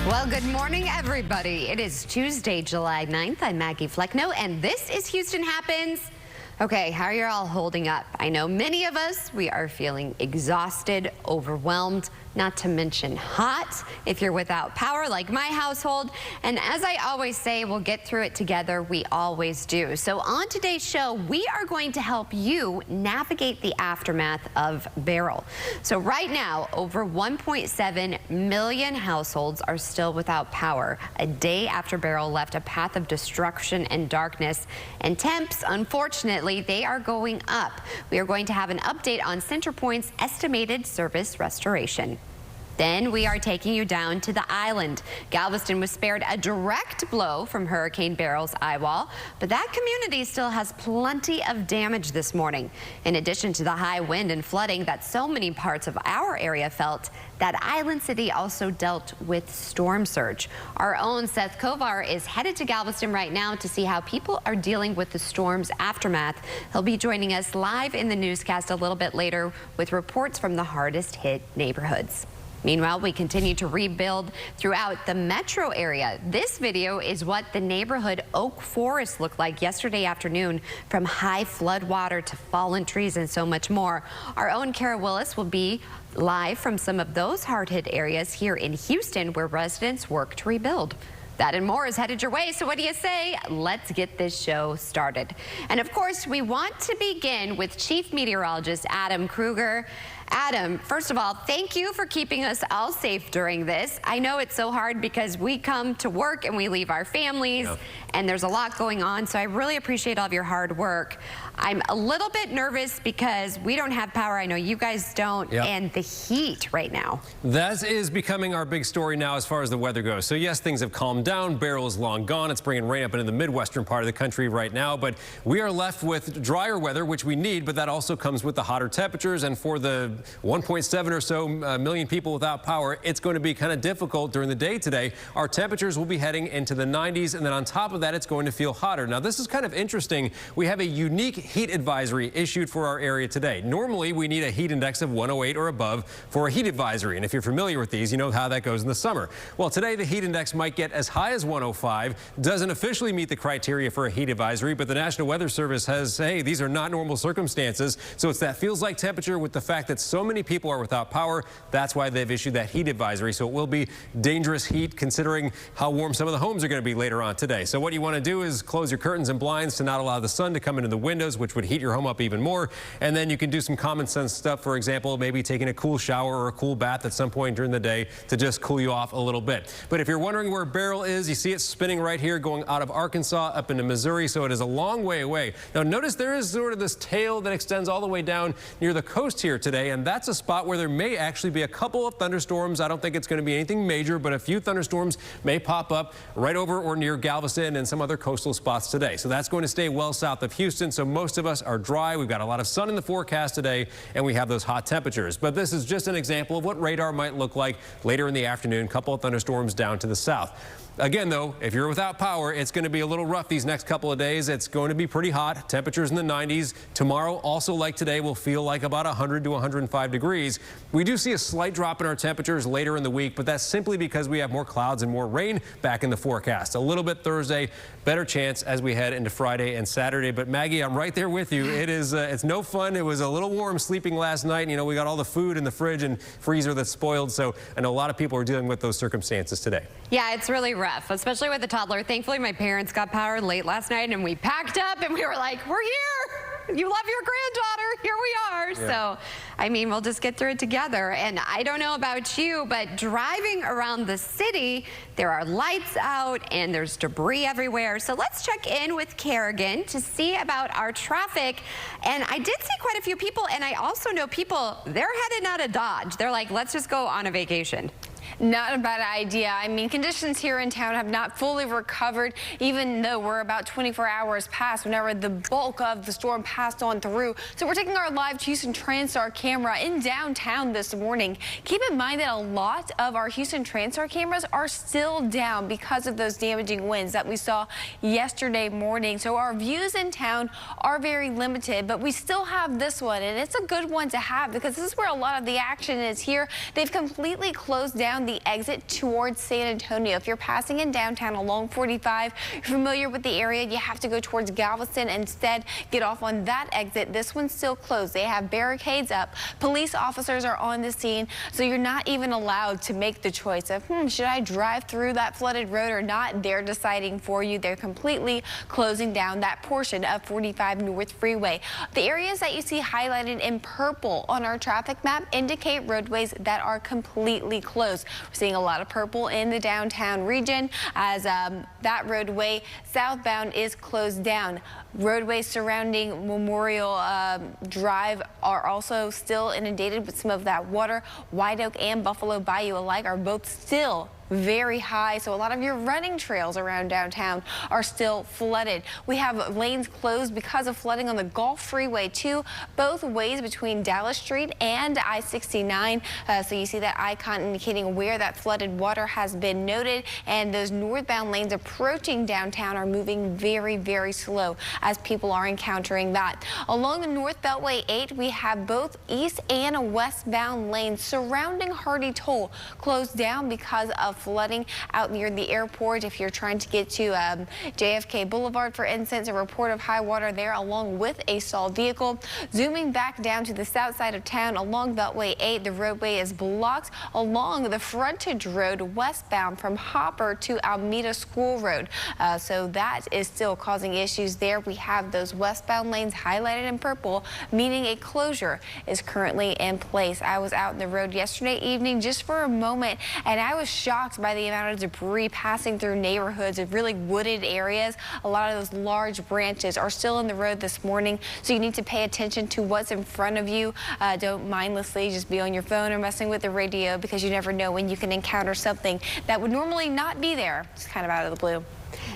Well, good morning, everybody. It is Tuesday, July 9th. I'm Maggie Flecknoe, and this is Houston Happens. Okay, how are you all holding up? I know many of us, we are feeling exhausted, overwhelmed, not to mention hot if you're without power like my household. And as I always say, we'll get through it together. We always do. So on today's show, we are going to help you navigate the aftermath of Beryl. So right now, over 1.7 million households are still without power, a day after Beryl left a path of destruction and darkness. And temps, unfortunately, they are going up. We are going to have an update on CenterPoint's estimated service restoration. Then we are taking you down to the island. Galveston was spared a direct blow from Hurricane Beryl's eye wall, but that community still has plenty of damage this morning. In addition to the high wind and flooding that so many parts of our area felt, that island city also dealt with storm surge. Our own Seth Kovar is headed to Galveston right now to see how people are dealing with the storm's aftermath. He'll be joining us live in the newscast a little bit later with reports from the hardest hit neighborhoods. Meanwhile, we continue to rebuild throughout the metro area. This video is what the neighborhood Oak Forest looked like yesterday afternoon, from high flood water to fallen trees and so much more. Our own Kara Willis will be live from some of those hard-hit areas here in Houston, where residents work to rebuild. That and more is headed your way, so what do you say? Let's get this show started. And of course, we want to begin with Chief Meteorologist Adam Kruger. Adam, first of all, thank you for keeping us all safe during this. I know it's so hard because we come to work and we leave our families, and there's a lot going on, so I really appreciate all of your hard work. I'm a little bit nervous because we don't have power. I know you guys don't, and the heat right now. That is becoming our big story now as far as the weather goes. So yes, things have calmed down. Beryl is long gone. It's bringing rain up into the Midwestern part of the country right now, but we are left with drier weather, which we need, but that also comes with the hotter temperatures. And for the 1.7 or so million people without power, it's going to be kind of difficult during the day today. Our temperatures will be heading into the 90s, and then on top of that, it's going to feel hotter. Now, this is kind of interesting. We have a unique heat advisory issued for our area today. Normally, we need a heat index of 108 or above for a heat advisory, and if you're familiar with these, you know how that goes in the summer. Well, today, the heat index might get as high as 105. Doesn't officially meet the criteria for a heat advisory, but the National Weather Service says, hey, these are not normal circumstances. So it's that feels like temperature with the fact that so many people are without power. That's why they've issued that heat advisory. So it will be dangerous heat, considering how warm some of the homes are going to be later on today. So what you want to do is close your curtains and blinds to not allow the sun to come into the windows, which would heat your home up even more. And then you can do some common sense stuff. For example, maybe taking a cool shower or a cool bath at some point during the day to just cool you off a little bit. But if you're wondering where Beryl is, you see it spinning right here, going out of Arkansas up into Missouri. So it is a long way away. Now notice there is sort of this tail that extends all the way down near the coast here today, and that's a spot where there may actually be a couple of thunderstorms. I don't think it's going to be anything major, but a few thunderstorms may pop up right over or near Galveston and some other coastal spots today. So that's going to stay well south of Houston. So most of us are dry. We've got a lot of sun in the forecast today, and we have those hot temperatures. But this is just an example of what radar might look like later in the afternoon. A couple of thunderstorms down to the south. Again, though, if you're without power, it's going to be a little rough these next couple of days. It's going to be pretty hot. Temperatures in the 90s. Tomorrow, also like today, will feel like about 100 to 105 degrees. We do see a slight drop in our temperatures later in the week, but that's simply because we have more clouds and more rain back in the forecast. A little bit Thursday, better chance as we head into Friday and Saturday. But Maggie, I'm right there with you. It is, it's no fun. It was a little warm sleeping last night. You know, we got all the food in the fridge and freezer that's spoiled. So I know a lot of people are dealing with those circumstances today. Yeah, it's really rough, especially with the toddler. Thankfully, my parents got power late last night, and we packed up and we were like, we're here. You love your granddaughter. Here we are. Yeah. So, I mean, we'll just get through it together. And I don't know about you, but driving around the city, there are lights out and there's debris everywhere. So let's check in with Kerrigan to see about our traffic. And I did see quite a few people, and I also know people, they're headed out of Dodge. They're like, let's just go on a vacation. Not a bad idea. I mean, conditions here in town have not fully recovered, even though we're about 24 hours past whenever the bulk of the storm passed on through. So we're taking our live Houston Transtar camera in downtown this morning. Keep in mind that a lot of our Houston Transtar cameras are still down because of those damaging winds that we saw yesterday morning. So our views in town are very limited, but we still have this one, and it's a good one to have because this is where a lot of the action is here. They've completely closed down down the exit towards San Antonio. If you're passing in downtown along 45, you're familiar with the area, you have to go towards Galveston. Instead, get off on that exit. This one's still closed. They have barricades up. Police officers are on the scene, so you're not even allowed to make the choice of, should I drive through that flooded road or not? They're deciding for you. They're completely closing down that portion of 45 North Freeway. The areas that you see highlighted in purple on our traffic map indicate roadways that are completely closed. We're seeing a lot of purple in the downtown region as that roadway southbound is closed down. Roadways surrounding Memorial Drive are also still inundated with some of that water. White Oak and Buffalo Bayou alike are both still very high, so a lot of your running trails around downtown are still flooded. We have lanes closed because of flooding on the Gulf Freeway too, both ways between Dallas Street and I-69. So you see that icon indicating where that flooded water has been noted, and those northbound lanes approaching downtown are moving very, very slow as people are encountering that. Along the North Beltway 8, we have both east and westbound lanes surrounding Hardy Toll closed down because of flooding out near the airport. If you're trying to get to JFK Boulevard, for instance, a report of high water there along with a stalled vehicle. Zooming back down to the south side of town along Beltway 8, the roadway is blocked along the frontage road westbound from Hopper to Alameda School Road. So that is still causing issues there. We have those westbound lanes highlighted in purple, meaning a closure is currently in place. I was out in the road yesterday evening just for a moment, and I was shocked by the amount of debris passing through neighborhoods of really wooded areas. A lot of those large branches are still in the road this morning, so you need to pay attention to what's in front of you. Don't mindlessly just be on your phone or messing with the radio, because you never know when you can encounter something that would normally not be there. It's kind of out of the blue.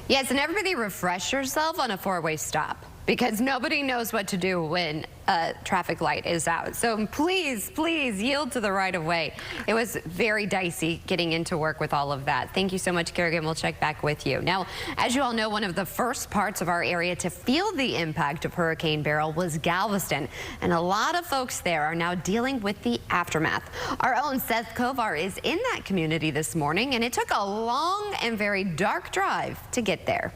Yes, and everybody refresh yourself on a four-way stop, because nobody knows what to do when a traffic light is out. So please, please yield to the right of way. It was very dicey getting into work with all of that. Thank you so much, Kerrigan. We'll check back with you. Now, as you all know, one of the first parts of our area to feel the impact of Hurricane Beryl was Galveston, and a lot of folks there are now dealing with the aftermath. Our own Seth Kovar is in that community this morning, and it took a long and very dark drive to get there.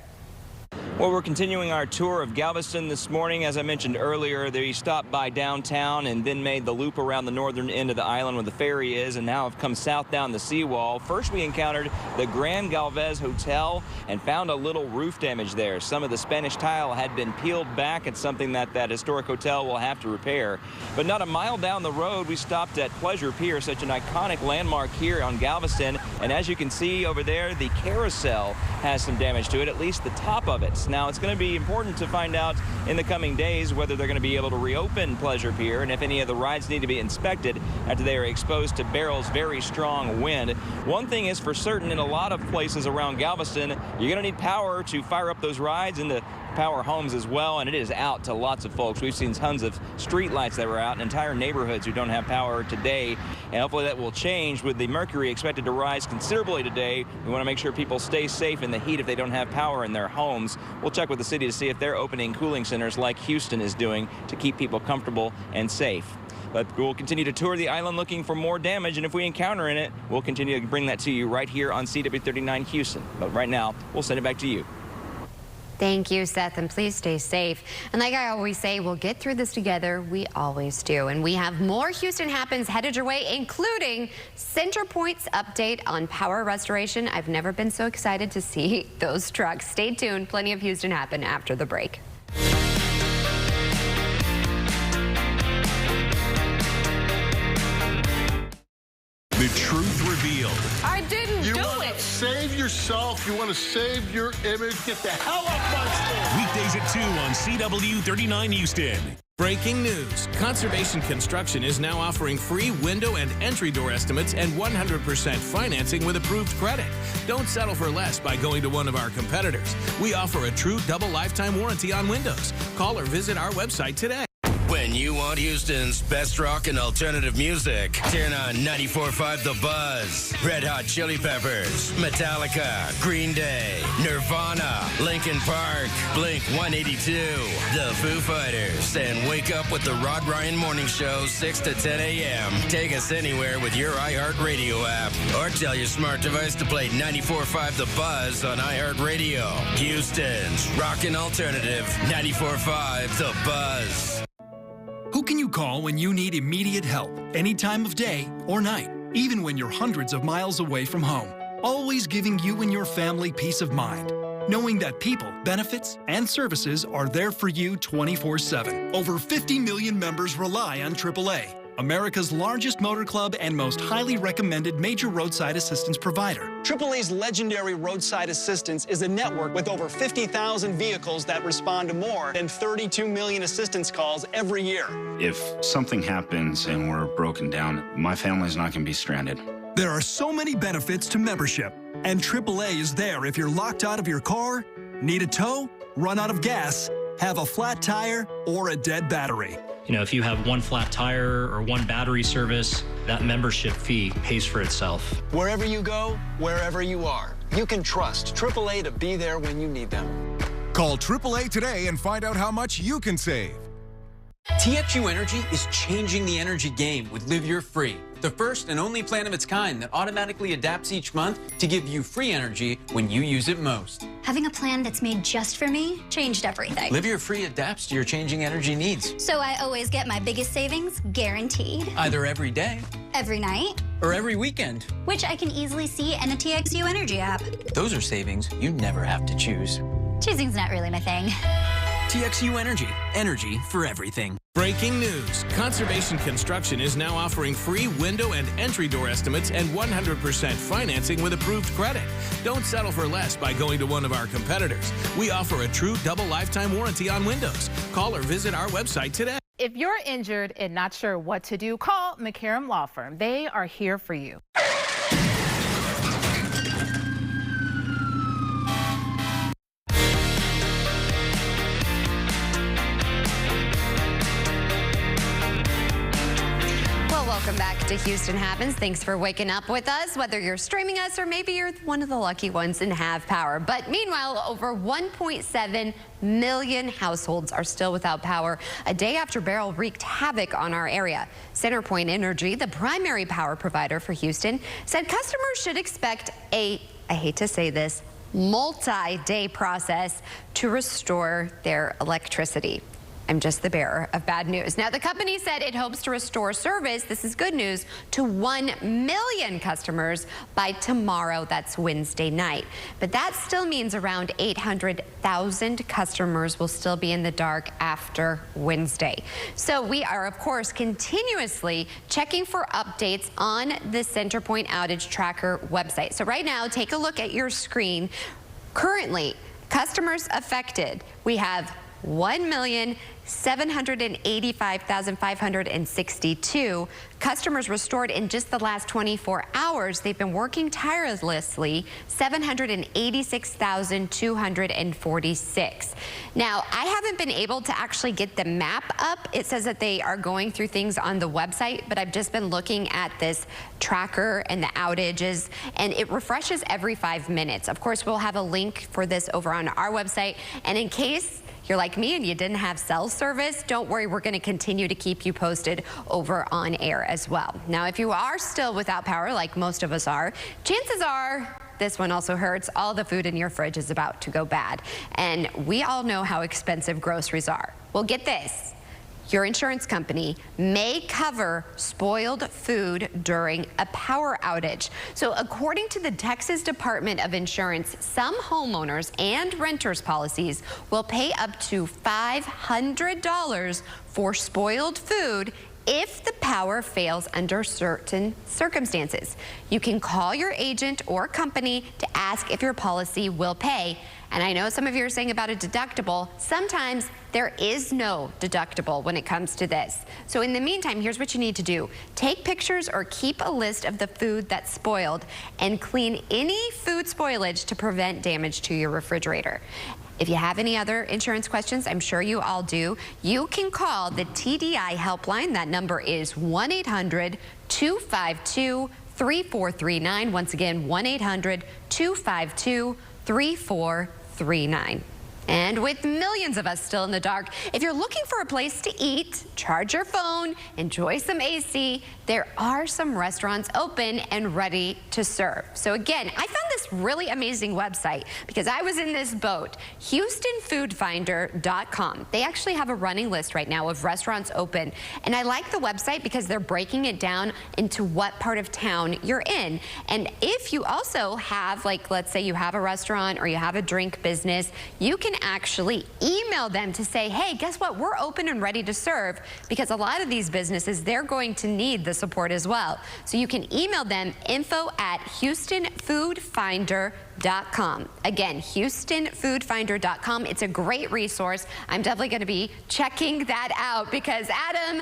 Well, we're continuing our tour of Galveston this morning. As I mentioned earlier, they stopped by downtown and then made the loop around the northern end of the island where the ferry is, and now have come south down the seawall. First, we encountered the Grand Galvez Hotel and found a little roof damage there. Some of the Spanish tile had been peeled back. It's something that historic hotel will have to repair. But not a mile down the road, we stopped at Pleasure Pier, such an iconic landmark here on Galveston. And as you can see over there, the carousel has some damage to it, at least the top of it. Now, it's going to be important to find out in the coming days whether they're going to be able to reopen Pleasure Pier and if any of the rides need to be inspected after they are exposed to Beryl's very strong wind. One thing is for certain, in a lot of places around Galveston, you're going to need power to fire up those rides and to power homes as well, and it is out to lots of folks. We've seen tons of street lights that were out in entire neighborhoods who don't have power today, and hopefully that will change. With the mercury expected to rise considerably today, we want to make sure people stay safe in the heat if they don't have power in their homes. We'll check with the city to see if they're opening cooling centers like Houston is doing to keep people comfortable and safe. But we'll continue to tour the island looking for more damage, and if we encounter in it, we'll continue to bring that to you right here on CW39 Houston. But right now, we'll send it back to you. Thank you, Seth, and please stay safe. And like I always say, we'll get through this together. We always do. And we have more Houston Happens headed your way, including CenterPoint's update on power restoration. I've never been so excited to see those trucks. Stay tuned. Plenty of Houston Happen after the break. The truth revealed. I didn't do it. Save yourself. You want to save your image. Get the hell off my stage. Weekdays at 2 on CW39 Houston. Breaking news. Conservation Construction is now offering free window and entry door estimates and 100% financing with approved credit. Don't settle for less by going to one of our competitors. We offer a true double lifetime warranty on windows. Call or visit our website today. When you want Houston's best rock and alternative music, turn on 94.5 The Buzz. Red Hot Chili Peppers, Metallica, Green Day, Nirvana, Linkin Park, Blink 182, The Foo Fighters, and wake up with the Rod Ryan Morning Show 6 to 10 a.m. Take us anywhere with your iHeartRadio app or tell your smart device to play 94.5 The Buzz on iHeartRadio. Houston's rockin' alternative, 94.5 The Buzz. Who can you call when you need immediate help, any time of day or night, even when you're hundreds of miles away from home? Always giving you and your family peace of mind, knowing that people, benefits, and services are there for you 24/7. Over 50 million members rely on AAA, America's largest motor club and most highly recommended major roadside assistance provider. AAA's legendary roadside assistance is a network with over 50,000 vehicles that respond to more than 32 million assistance calls every year. If something happens and we're broken down, my family's not going to be stranded. There are so many benefits to membership, and AAA is there if you're locked out of your car, need a tow, run out of gas, have a flat tire, or a dead battery. You know, if you have one flat tire or one battery service, that membership fee pays for itself. Wherever you go, wherever you are, you can trust AAA to be there when you need them. Call AAA today and find out how much you can save. TXU Energy is changing the energy game with Live Your Free, the first and only plan of its kind that automatically adapts each month to give you free energy when you use it most. Having a plan that's made just for me changed everything. Live Your Free adapts to your changing energy needs. So I always get my biggest savings guaranteed. Either every day, every night, or every weekend. Which I can easily see in the TXU Energy app. Those are savings you never have to choose. Choosing's not really my thing. TXU Energy. Energy for everything. Breaking news. Conservation Construction is now offering free window and entry door estimates and 100% financing with approved credit. Don't settle for less by going to one of our competitors. We offer a true double lifetime warranty on windows. Call or visit our website today. If you're injured and not sure what to do, call McCarran Law Firm. They are here for you. Welcome back to Houston Happens. Thanks for waking up with us, whether you're streaming us or maybe you're one of the lucky ones and have power. But meanwhile, over 1.7 million households are still without power a day after Beryl wreaked havoc on our area. CenterPoint Energy, the primary power provider for Houston, said customers should expect I hate to say this, multi-day process to restore their electricity. I'm just the bearer of bad news. Now, the company said it hopes to restore service, this is good news, to 1 million customers by tomorrow. That's Wednesday night. But that still means around 800,000 customers will still be in the dark after Wednesday. So we are, of course, continuously checking for updates on the CenterPoint Outage Tracker website. So right now, take a look at your screen. Currently, customers affected, we have 1,785,562 customers restored in just the last 24 hours. They've been working tirelessly, 786,246. Now, I haven't been able to actually get the map up. It says that they are going through things on the website, but I've just been looking at this tracker and the outages, and it refreshes every 5 minutes. Of course, we'll have a link for this over on our website, and in case you're like me and you didn't have cell service, don't worry, we're going to continue to keep you posted over on air as well. Now, if you are still without power, like most of us are, chances are this one also hurts. All the food in your fridge is about to go bad. And we all know how expensive groceries are. Well, get this. Your insurance company may cover spoiled food during a power outage. So according to the Texas Department of Insurance, some homeowners and renters policies will pay up to $500 for spoiled food if the power fails under certain circumstances. You can call your agent or company to ask if your policy will pay. And I know some of you are saying about a deductible. Sometimes there is no deductible when it comes to this. So in the meantime, here's what you need to do. Take pictures or keep a list of the food that's spoiled and clean any food spoilage to prevent damage to your refrigerator. If you have any other insurance questions, I'm sure you all do, you can call the TDI helpline. That number is 1-800-252-3439. Once again, 1-800-252-3439. And with millions of us still in the dark, if you're looking for a place to eat, charge your phone, enjoy some AC, there are some restaurants open and ready to serve. So again, I found this really amazing website because I was in this boat, HoustonFoodFinder.com. They actually have a running list right now of restaurants open. And I like the website because they're breaking it down into what part of town you're in. And if you also have, like, let's say you have a restaurant or you have a drink business, you can actually email them to say, hey, guess what? We're open and ready to serve, because a lot of these businesses, they're going to need the support as well. So you can email them info@HoustonFoodFinder.com. Again, HoustonFoodFinder.com. It's a great resource. I'm definitely going to be checking that out because, Adam,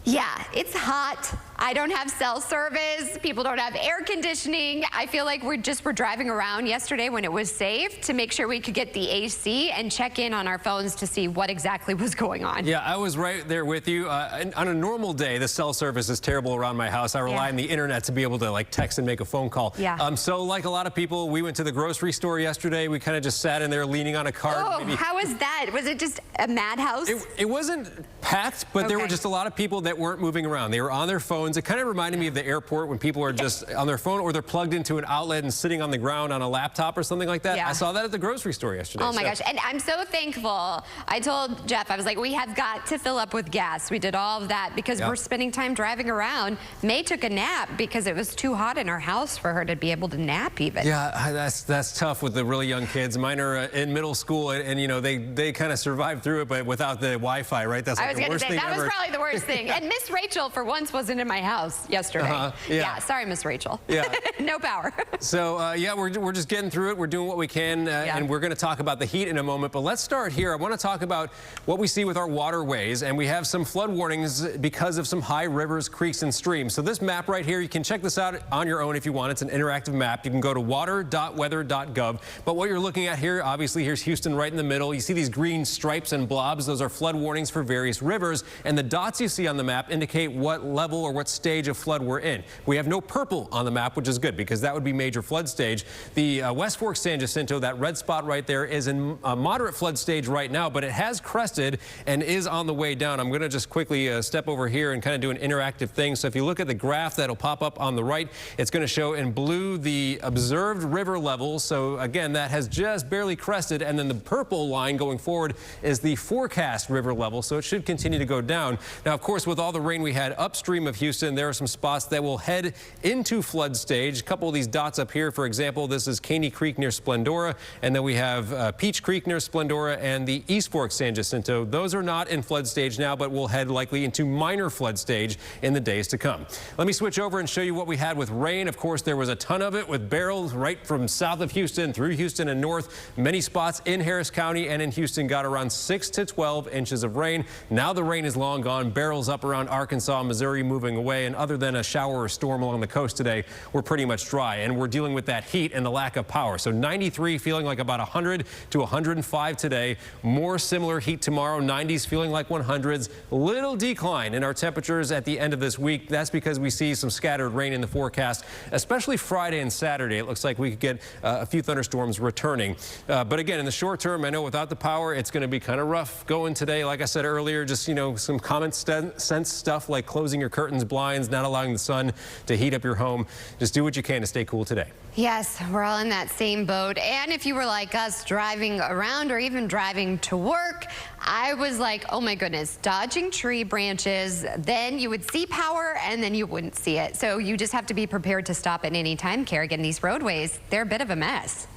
yeah, it's hot. I don't have cell service. People don't have air conditioning. I feel like we're driving around yesterday when it was safe to make sure we could get the AC and check in on our phones to see what exactly was going on. Yeah, I was right there with you. On a normal day, the cell service is terrible around my house. I rely on the internet to be able to like text and make a phone call. Yeah. So like a lot of people, we went to the grocery store yesterday. We kind of just sat in there leaning on a cart. Oh, how was that? Was it just a madhouse? It wasn't packed, but there were just a lot of people that weren't moving around. They were on their phones. It kind of reminded me of the airport when people are just on their phone or they're plugged into an outlet and sitting on the ground on a laptop or something like that. Yeah. I saw that at the grocery store yesterday. Oh my gosh, and I'm so thankful. I told Jeff, I was like, we have got to fill up with gas. We did all of that because we're spending time driving around. May took a nap because it was too hot in our house for her to be able to nap even. Yeah, that's tough with the really young kids. Mine are in middle school and you know, they kind of survived through it, but without the Wi-Fi, right? That's like the worst thing ever. That was probably the worst thing. And Miss Rachel, for once, wasn't in my house yesterday. Yeah, sorry, Miss Rachel. Yeah. No power. So, yeah, we're just getting through it. We're doing what we can, and we're going to talk about the heat in a moment. But let's start here. I want to talk about what we see with our waterways, and we have some flood warnings because of some high rivers, creeks, and streams. So this map right here, you can check this out on your own if you want. It's an interactive map. You can go to water.weather.gov. But what you're looking at here, obviously, here's Houston right in the middle. You see these green stripes and blobs. Those are flood warnings for various rivers, and the dots you see on the map indicate what level or what stage of flood we're in. We have no purple on the map, which is good because that would be major flood stage. The West Fork San Jacinto, that red spot right there, is in a moderate flood stage right now, but it has crested and is on the way down. I'm going to just quickly step over here and kind of do an interactive thing. So if you look at the graph that'll pop up on the right, it's going to show in blue the observed river levels. So again, that has just barely crested, and then the purple line going forward is the forecast river level, so it should continue to go down. Now, of course, with all the rain we had upstream of Houston, there are some spots that will head into flood stage. A couple of these dots up here, for example, this is Caney Creek near Splendora, and then we have Peach Creek near Splendora and the East Fork San Jacinto. Those are not in flood stage now, but will head likely into minor flood stage in the days to come. Let me switch over and show you what we had with rain. Of course, there was a ton of it with barrels right from south of Houston through Houston and north. Many spots in Harris County and in Houston got around 6 to 12 inches of rain. Now the rain is long gone. Barrels up around Arkansas, Missouri moving away, and other than a shower or storm along the coast today, we're pretty much dry, and we're dealing with that heat and the lack of power. So 93 feeling like about 100 to 105 today. More similar heat tomorrow. 90s feeling like 100s. Little decline in our temperatures at the end of this week. That's because we see some scattered rain in the forecast, especially Friday and Saturday. It looks like we could get a few thunderstorms returning. But again, in the short term, I know without the power, it's going to be kind of rough going today. Like I said earlier, just, you know, some common sense stuff like closing your curtains, blinds, not allowing the sun to heat up your home. Just do what you can to stay cool today. Yes, we're all in that same boat. And if you were like us driving around or even driving to work, I was like, oh my goodness, dodging tree branches. Then you would see power and then you wouldn't see it. So you just have to be prepared to stop at any time, Kerrigan. These roadways, they're a bit of a mess.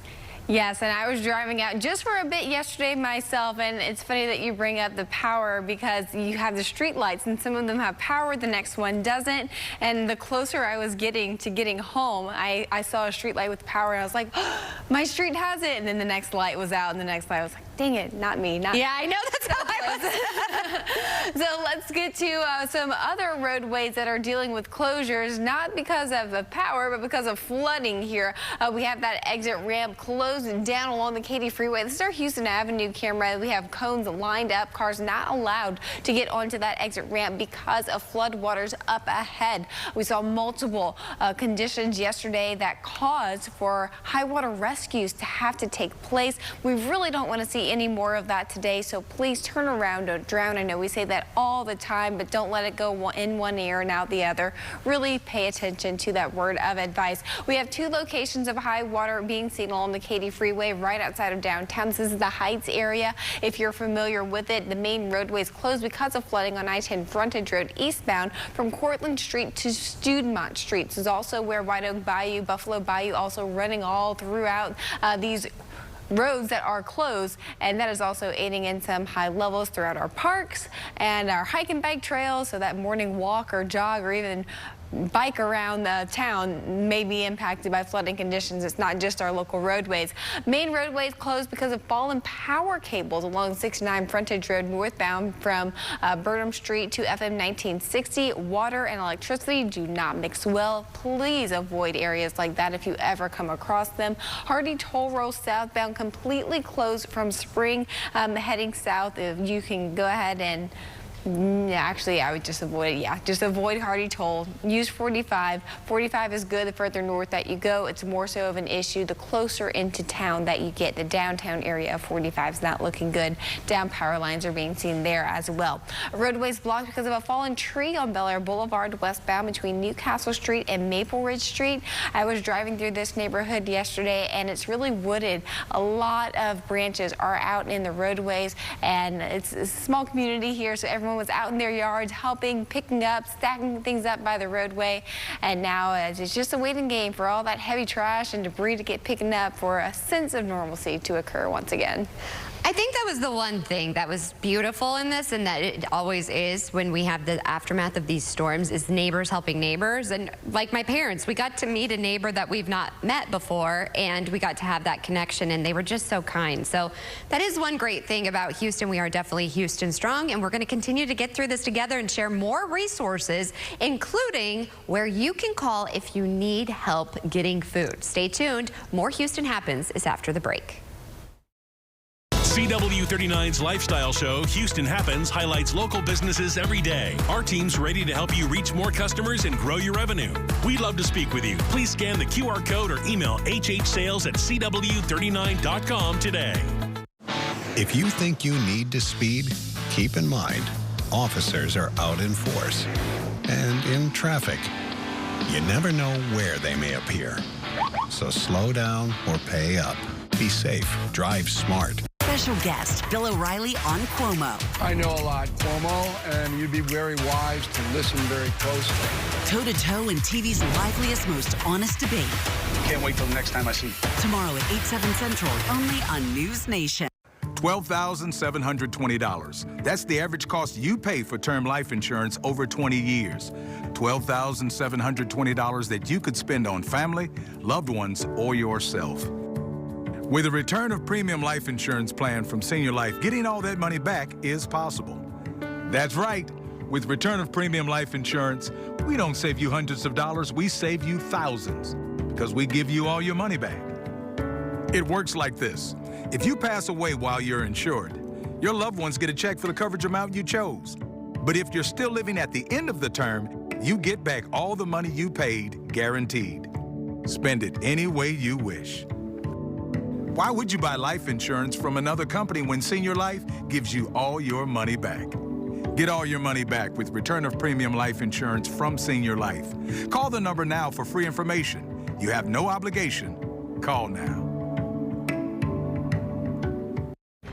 Yes, and I was driving out just for a bit yesterday myself, and it's funny that you bring up the power because you have the street lights and some of them have power, the next one doesn't. And the closer I was getting to getting home, I saw a street light with power and I was like, oh, my street has it, and then the next light was out, and the next light was like, dang it, not me. Yeah, I know, that's how I was. So let's get to some other roadways that are dealing with closures, not because of power, but because of flooding here. We have that exit ramp closed down along the Katy Freeway. This is our Houston Avenue camera. We have cones lined up, cars not allowed to get onto that exit ramp because of floodwaters up ahead. We saw multiple conditions yesterday that caused for high water rescues to have to take place. We really don't want to see any more of that today, so please turn around, don't drown. I know we say that all the time, but don't let it go in one ear and out the other. Really pay attention to that word of advice. We have 2 locations of high water being seen along the Katy Freeway right outside of downtown. This is the Heights area. If you're familiar with it, the main roadway is closed because of flooding on I-10 Frontage Road eastbound from Cortlandt Street to Studemont Street. This is also where White Oak Bayou, Buffalo Bayou also running all throughout these roads that are closed, and that is also aiding in some high levels throughout our parks and our hike and bike trails, so that morning walk or jog or even bike around the town may be impacted by flooding conditions. It's not just our local roadways. Main roadways closed because of fallen power cables along 69 Frontage Road northbound from Burnham Street to FM 1960. Water and electricity do not mix well. Please avoid areas like that if you ever come across them. Hardy Toll Road southbound completely closed from Spring heading south. If you can go ahead and actually, I would just avoid it. Yeah, just avoid Hardy Toll. Use 45. 45 is good the further north that you go. It's more so of an issue the closer into town that you get. The downtown area of 45 is not looking good. Down power lines are being seen there as well. Roadways blocked because of a fallen tree on Bel Air Boulevard westbound between Newcastle Street and Maple Ridge Street. I was driving through this neighborhood yesterday, and it's really wooded. A lot of branches are out in the roadways, and it's a small community here, so everyone was out in their yards helping, picking up, stacking things up by the roadway, and now it's just a waiting game for all that heavy trash and debris to get picked up for a sense of normalcy to occur once again. I think that was the one thing that was beautiful in this, and that it always is when we have the aftermath of these storms, is neighbors helping neighbors. And like my parents, we got to meet a neighbor that we've not met before, and we got to have that connection, and they were just so kind. So that is one great thing about Houston. We are definitely Houston strong, and we're going to continue to get through this together and share more resources, including where you can call if you need help getting food. Stay tuned. More Houston Happens is after the break. CW39's lifestyle show, Houston Happens, highlights local businesses every day. Our team's ready to help you reach more customers and grow your revenue. We'd love to speak with you. Please scan the QR code or email hhsales@cw39.com today. If you think you need to speed, keep in mind, officers are out in force and in traffic. You never know where they may appear. So slow down or pay up. Be safe. Drive smart. Special guest, Bill O'Reilly on Cuomo. I know a lot, Cuomo, and you'd be very wise to listen very closely. Toe-to-toe in TV's liveliest, most honest debate. Can't wait till the next time I see you. Tomorrow at 8, 7 Central, only on News Nation. $12,720. That's the average cost you pay for term life insurance over 20 years. $12,720 that you could spend on family, loved ones, or yourself. With a return of premium life insurance plan from Senior Life, getting all that money back is possible. That's right. With return of premium life insurance, we don't save you hundreds of dollars, we save you thousands, because we give you all your money back. It works like this. If you pass away while you're insured, your loved ones get a check for the coverage amount you chose. But if you're still living at the end of the term, you get back all the money you paid, guaranteed. Spend it any way you wish. Why would you buy life insurance from another company when Senior Life gives you all your money back? Get all your money back with return of premium life insurance from Senior Life. Call the number now for free information. You have no obligation. Call now.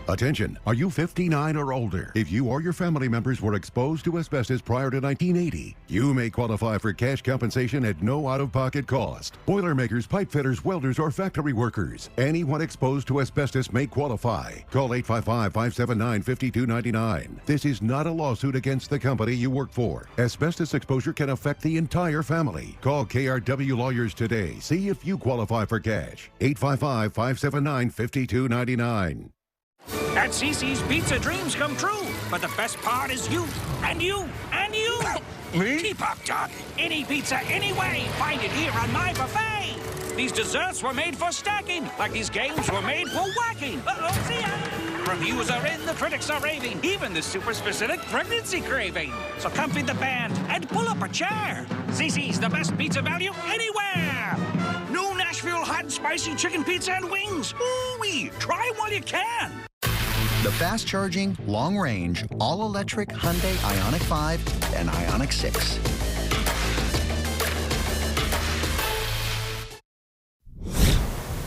Attention, are you 59 or older? If you or your family members were exposed to asbestos prior to 1980, you may qualify for cash compensation at no out-of-pocket cost. Boilermakers, pipe fitters, welders, or factory workers. Anyone exposed to asbestos may qualify. Call 855-579-5299. This is not a lawsuit against the company you work for. Asbestos exposure can affect the entire family. Call KRW Lawyers today. See if you qualify for cash. 855-579-5299. At CC's Pizza, dreams come true. But the best part is you, and you, and you. Me? Keep up, Doc. Any pizza, any way. Find it here on my buffet. These desserts were made for stacking, like these games were made for whacking. Uh-oh, see ya. Reviews are in, the critics are raving, even the super specific pregnancy craving. So come feed the band and pull up a chair. CC's, the best pizza value anywhere. New Nashville hot and spicy chicken pizza and wings. Ooh-wee. Try while you can. The fast-charging, long-range, all-electric Hyundai Ioniq 5 and Ioniq 6.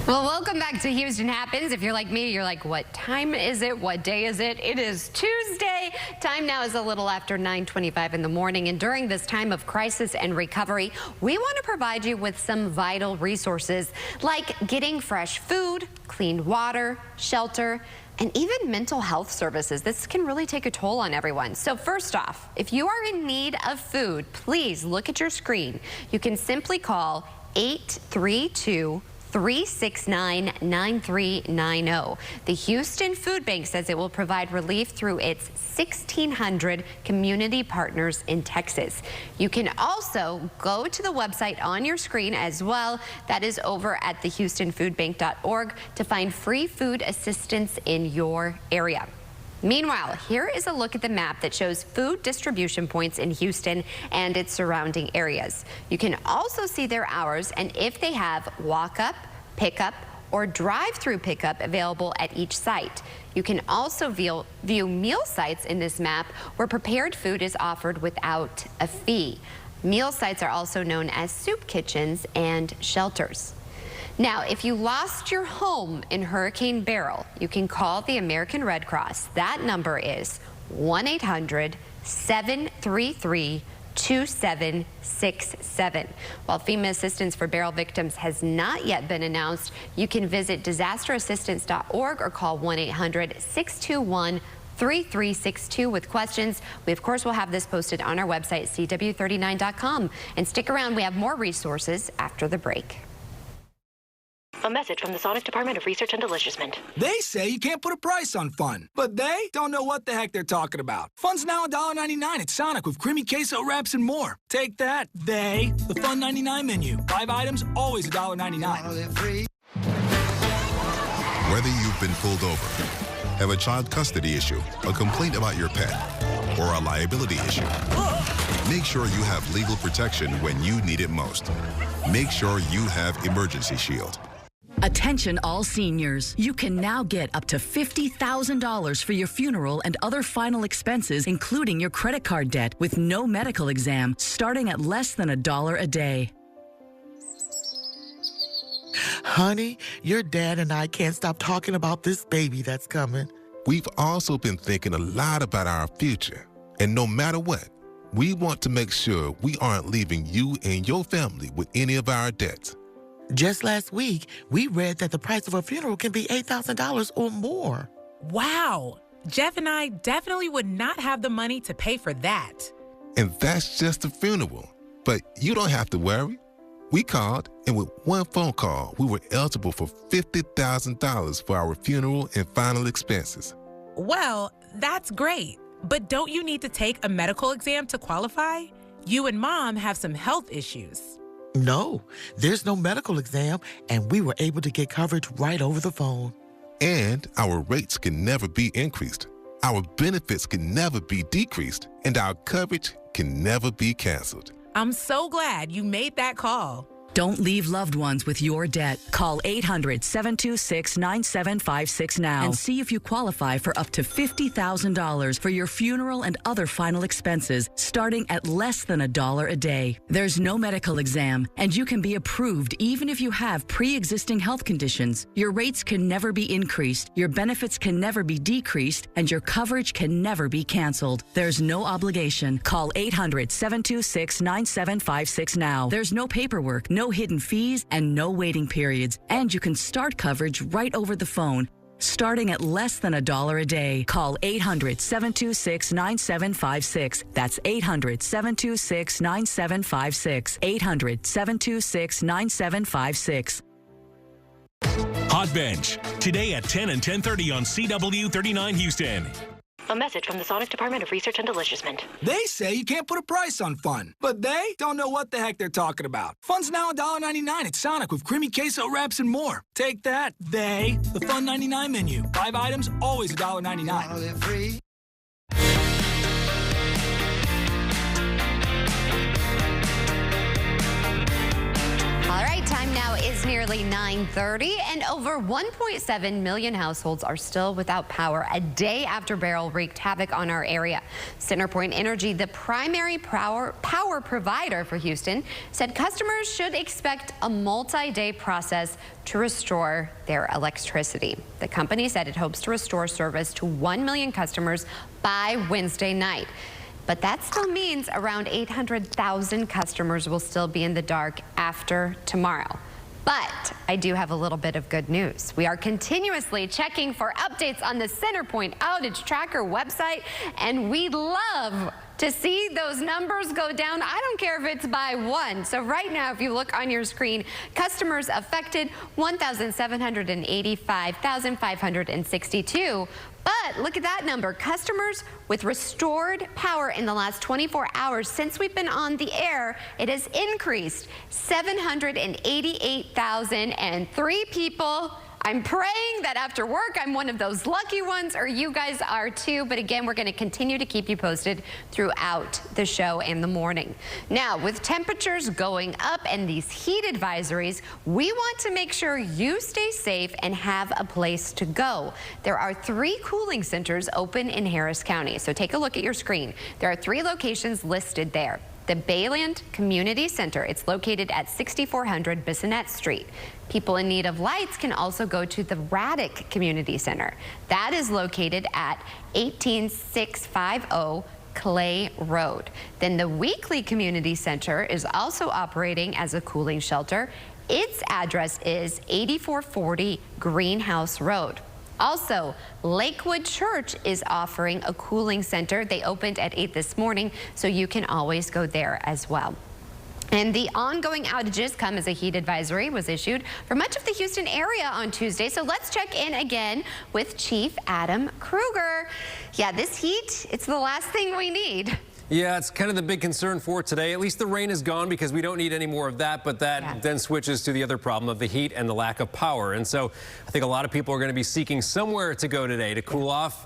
Well, welcome back to Houston Happens. If you're like me, you're like, what time is it? What day is it? It is Tuesday. Time now is a little after 9:25 in the morning. And during this time of crisis and recovery, we want to provide you with some vital resources like getting fresh food, clean water, shelter, and even mental health services. This can really take a toll on everyone. So first off, if you are in need of food, please look at your screen. You can simply call 832-369-9390. The Houston Food Bank says it will provide relief through its 1,600 community partners in Texas. You can also go to the website on your screen as well. That is over at thehoustonfoodbank.org to find free food assistance in your area. Meanwhile, here is a look at the map that shows food distribution points in Houston and its surrounding areas. You can also see their hours and if they have walk-up, pickup, or drive-through pickup available at each site. You can also view meal sites in this map where prepared food is offered without a fee. Meal sites are also known as soup kitchens and shelters. Now, if you lost your home in Hurricane Beryl, you can call the American Red Cross. That number is 1-800-733-2767. While FEMA assistance for Beryl victims has not yet been announced, you can visit disasterassistance.org or call 1-800-621-3362 with questions. We, of course, will have this posted on our website, CW39.com. And stick around. We have more resources after the break. A message from the Sonic Department of Research and Deliciousment. They say you can't put a price on fun, but they don't know what the heck they're talking about. Fun's now $1.99 at Sonic with creamy queso wraps and more. Take that, they. The Fun 99 menu. 5 items, always $1.99. Whether you've been pulled over, have a child custody issue, a complaint about your pet, or a liability issue, make sure you have legal protection when you need it most. Make sure you have Emergency Shield. Attention all seniors. You can now get up to $50,000 for your funeral and other final expenses, including your credit card debt, with no medical exam, starting at less than $1 a day. Honey, your dad and I can't stop talking about this baby that's coming. We've also been thinking a lot about our future. And no matter what, we want to make sure we aren't leaving you and your family with any of our debts. Just last week, we read that the price of a funeral can be $8,000 or more. Wow. Jeff and I definitely would not have the money to pay for that. And that's just a funeral. But you don't have to worry. We called, and with one phone call, we were eligible for $50,000 for our funeral and final expenses. Well, that's great. But don't you need to take a medical exam to qualify? You and Mom have some health issues. No, there's no medical exam, and we were able to get coverage right over the phone. And our rates can never be increased. Our benefits can never be decreased, and our coverage can never be canceled. I'm so glad you made that call. Don't leave loved ones with your debt. Call 800-726-9756 now and see if you qualify for up to $50,000 for your funeral and other final expenses, starting at less than $1 a day. There's no medical exam, and you can be approved even if you have pre-existing health conditions. Your rates can never be increased, your benefits can never be decreased, and your coverage can never be canceled. There's no obligation. Call 800-726-9756 now. There's no paperwork, no hidden fees, and no waiting periods. And you can start coverage right over the phone, starting at less than $1 a day. Call 800-726-9756. That's 800-726-9756. 800-726-9756. Hot Bench, today at 10 and 10:30 on CW 39 Houston. A message from the Sonic Department of Research and Deliciousment. They say you can't put a price on fun, but they don't know what the heck they're talking about. Fun's now $1.99 at Sonic with creamy queso wraps and more. Take that, they. The Fun 99 menu. 5 items, always $1.99. All right, time now is nearly 9:30, and over 1.7 million households are still without power a day after Beryl wreaked havoc on our area. CenterPoint Energy, the primary power provider for Houston, said customers should expect a multi-day process to restore their electricity. The company said it hopes to restore service to 1 million customers by Wednesday night. But that still means around 800,000 customers will still be in the dark after tomorrow. But I do have a little bit of good news. We are continuously checking for updates on the CenterPoint Outage Tracker website, and we'd love to see those numbers go down. I don't care if it's by 1. So right now, if you look on your screen, customers affected 1,785,562. But look at that number. Customers with restored power in the last 24 hours since we've been on the air, it has increased 788,003 people. I'm praying that after work, I'm one of those lucky ones, or you guys are too. But again, we're going to continue to keep you posted throughout the show and the morning. Now, with temperatures going up and these heat advisories, we want to make sure you stay safe and have a place to go. There are 3 cooling centers open in Harris County. So take a look at your screen. There are 3 locations listed there. The Bayland Community Center. It's located at 6400 Bissonnette Street. People in need of lights can also go to the Raddick Community Center. That is located at 18650 Clay Road. Then the Weekly Community Center is also operating as a cooling shelter. Its address is 8440 Greenhouse Road. Also, Lakewood Church is offering a cooling center. They opened at 8 this morning, so you can always go there as well. And the ongoing outages come as a heat advisory was issued for much of the Houston area on Tuesday. So let's check in again with Chief Adam Kruger. Yeah, this heat, it's the last thing we need. Yeah, it's kind of the big concern for today. At least the rain is gone because we don't need any more of that, but that then switches to the other problem of the heat and the lack of power. And so I think a lot of people are going to be seeking somewhere to go today to cool off.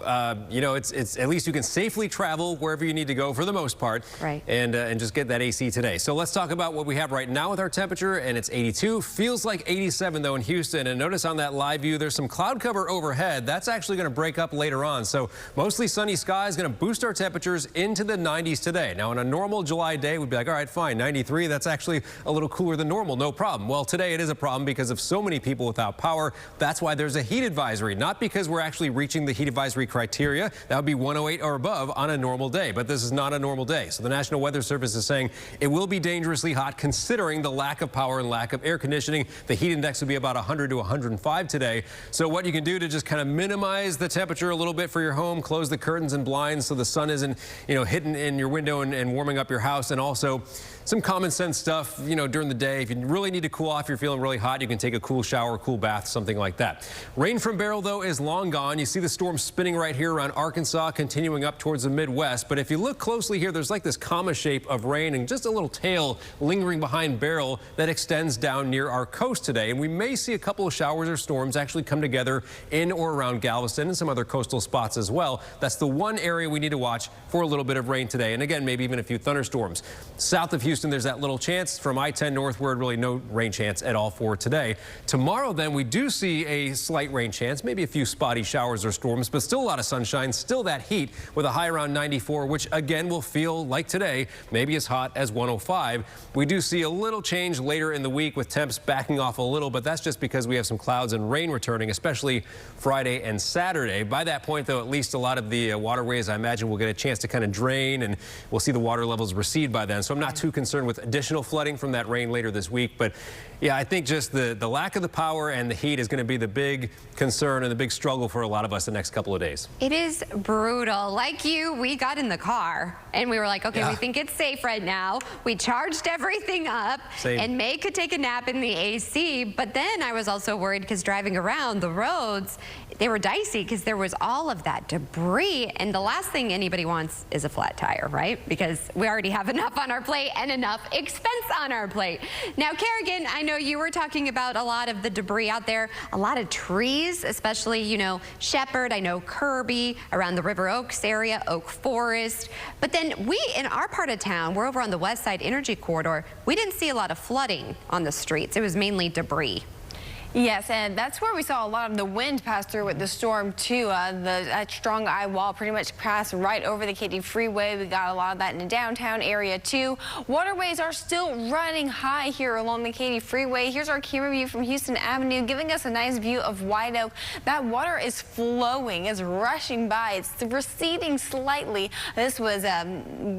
You know, it's at least you can safely travel wherever you need to go for the most part, right? And just get that AC today. So let's talk about what we have right now with our temperature, and it's 82. Feels like 87 though in Houston. And notice on that live view, there's some cloud cover overhead. That's actually going to break up later on. So mostly sunny skies going to boost our temperatures into the 90s today. Now, on a normal July day, we'd be like, all right, fine, 93. That's actually a little cooler than normal. No problem. Well, today it is a problem because of so many people without power. That's why there's a heat advisory, not because we're actually reaching the heat advisory criteria. That would be 108 or above on a normal day, but this is not a normal day. So the National Weather Service is saying it will be dangerously hot considering the lack of power and lack of air conditioning. The heat index will be about 100 to 105 today. So what you can do to just kind of minimize the temperature a little bit for your home, close the curtains and blinds so the sun isn't, you know, hitting in your window and warming up your house, and also some common sense stuff, you know, during the day. If you really need to cool off, you're feeling really hot, you can take a cool shower, cool bath, something like that. Rain from Beryl, though, is long gone. You see the storm spinning right here around Arkansas, continuing up towards the Midwest. But if you look closely here, there's like this comma shape of rain and just a little tail lingering behind Beryl that extends down near our coast today. And we may see a couple of showers or storms actually come together in or around Galveston and some other coastal spots as well. That's the one area we need to watch for a little bit of rain today. today. And again, maybe even a few thunderstorms. South of Houston, there's that little chance. From I-10 northward, really no rain chance at all for today. Tomorrow, then, we do see a slight rain chance, maybe a few spotty showers or storms, but still a lot of sunshine, still that heat with a high around 94, which again will feel like today, maybe as hot as 105. We do see a little change later in the week with temps backing off a little, but that's just because we have some clouds and rain returning, especially Friday and Saturday. By that point, though, at least a lot of the waterways, I imagine, will get a chance to kind of drain, and we'll see the water levels recede by then. So I'm not too concerned with additional flooding from that rain later this week. But yeah, I think just the lack of the power and the heat is going to be the big concern and the big struggle for a lot of us the next couple of days. It is brutal. Like you, we got in the car and we were like, okay, we think it's safe right now. We charged everything up. Same. And May could take a nap in the AC. But then I was also worried because driving around the roads, they were dicey because there was all of that debris. And the last thing anybody wants is a flat tire, right? Because we already have enough on our plate and enough expense on our plate. Now, Kerrigan, I know you were talking about a lot of the debris out there, a lot of trees, especially, you know, Shepherd, I know Kirby, around the River Oaks area, Oak Forest. But then we, in our part of town, we're over on the West Side Energy Corridor, we didn't see a lot of flooding on the streets. It was mainly debris. Yes, and that's where we saw a lot of the wind pass through with the storm, too. That strong eye wall pretty much passed right over the Katy Freeway. We got a lot of that in the downtown area, too. Waterways are still running high here along the Katy Freeway. Here's our camera view from Houston Avenue, giving us a nice view of White Oak. That water is flowing, is rushing by. It's receding slightly. This was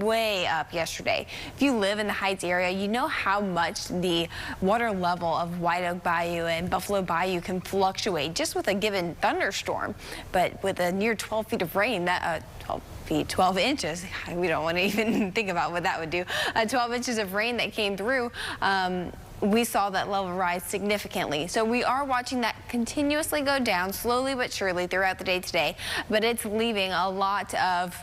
way up yesterday. If you live in the Heights area, you know how much the water level of White Oak Bayou and Buffalo Bayou can fluctuate just with a given thunderstorm. But with a near 12 feet of rain, 12 inches, we don't want to even think about what that would do. 12 inches of rain that came through, we saw that level rise significantly. So we are watching that continuously go down slowly but surely throughout the day today, but it's leaving a lot of